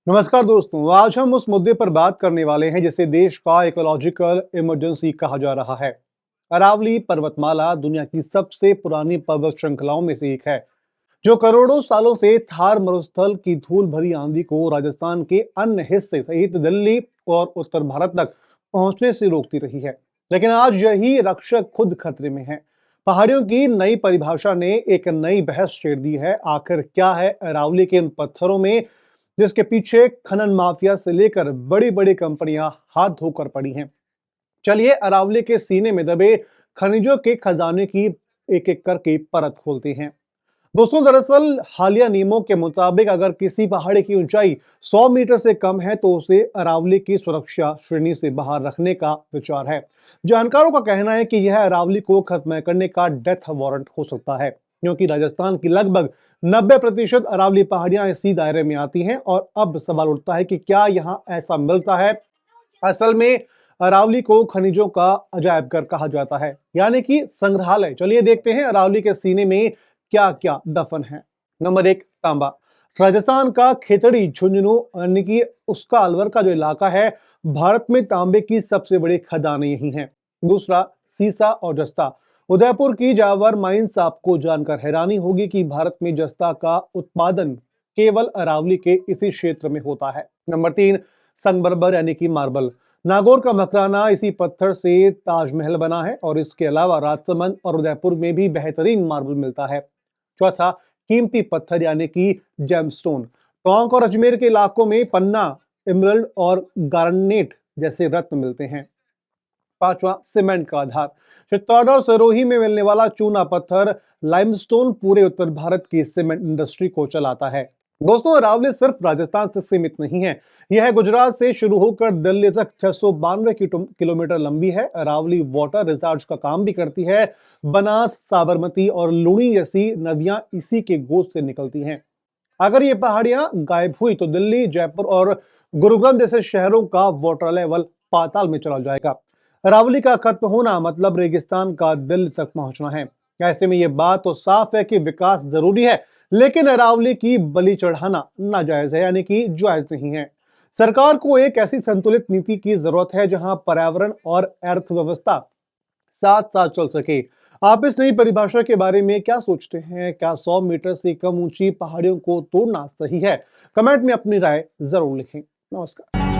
नमस्कार दोस्तों, आज हम उस मुद्दे पर बात करने वाले हैं जिसे देश का इकोलॉजिकल इमरजेंसी कहा जा रहा है। अरावली पर्वतमाला दुनिया की सबसे पुरानी पर्वत श्रृंखलाओं में से एक है, जो करोड़ों सालों से थार मरुस्थल की धूल भरी आंधी को राजस्थान के अन्य हिस्से सहित दिल्ली और उत्तर भारत तक पहुंचने से रोकती रही है। लेकिन आज यही रक्षक खुद खतरे में है। पहाड़ियों की नई परिभाषा ने एक नई बहस छेड़ दी है। आखिर क्या है अरावली के इन पत्थरों में, जिसके पीछे खनन माफिया से लेकर बड़ी बड़ी कंपनियां हाथ धोकर पड़ी हैं। चलिए अरावली के सीने में दबे खनिजों के खजाने की एक एक करके परत खोलते हैं। दोस्तों, दरअसल हालिया नियमों के मुताबिक अगर किसी पहाड़ी की ऊंचाई 100 मीटर से कम है तो उसे अरावली की सुरक्षा श्रेणी से बाहर रखने का विचार है। जानकारों का कहना है कि यह अरावली को खत्म करने का डेथ वारंट हो सकता है, क्योंकि राजस्थान की लगभग 90% अरावली पहाड़ियां इसी दायरे में आती हैं। और अब सवाल उठता है कि क्या यहां ऐसा मिलता है? असल में अरावली को खनिजों का अजायब घर कहा जाता है, यानी कि संग्रहालय। चलिए देखते हैं अरावली के सीने में क्या क्या दफन है। नंबर एक, तांबा। राजस्थान का खेतड़ी, झुंझुनू यानी कि उसका अलवर का जो इलाका है, भारत में तांबे की सबसे बड़ी खदानें यही हैं। दूसरा, सीसा और जस्ता। उदयपुर की जावर माइंस आपको जानकर हैरानी होगी कि भारत में जस्ता का उत्पादन केवल अरावली के इसी क्षेत्र में होता है। नंबर तीन, संगमरमर यानी कि मार्बल। नागौर का मकराना इसी पत्थर से ताजमहल बना है और इसके अलावा राजसमंद और उदयपुर में भी बेहतरीन मार्बल मिलता है। चौथा, कीमती पत्थर यानी कि जेमस्टोन। टोंक और अजमेर के इलाकों में पन्ना, इमरल्ड और गार्नेट जैसे रत्न मिलते हैं। पांचवा, सीमेंट का आधार। चित्तौड़ और सिरोही में मिलने वाला चूना पत्थर लाइमस्टोन पूरे उत्तर भारत की सीमेंट इंडस्ट्री को चलाता है। दोस्तों, अरावली सिर्फ राजस्थान से सीमित नहीं है। यह गुजरात से शुरू होकर दिल्ली तक 692 किलोमीटर लंबी है। अरावली वाटर रिचार्ज का काम भी करती है। बनास, साबरमती और लुणी जैसी नदियां इसी के गोद से निकलती हैं। अगर ये पहाड़ियां गायब हुई तो दिल्ली, जयपुर और गुरुग्राम जैसे शहरों का वाटर लेवल पाताल में चला जाएगा। अरावली का खत्म होना मतलब रेगिस्तान का दिल्ली तक पहुंचना है। ऐसे में ये बात तो साफ है कि विकास जरूरी है, लेकिन अरावली की बलि चढ़ाना नाजायज है, यानी कि जायज नहीं है। सरकार को एक ऐसी संतुलित नीति की जरूरत है जहां पर्यावरण और अर्थव्यवस्था साथ साथ चल सके। आप इस नई परिभाषा के बारे में क्या सोचते हैं? क्या 100 मीटर से कम ऊंची पहाड़ियों को तोड़ना सही है? कमेंट में अपनी राय जरूर लिखें। नमस्कार।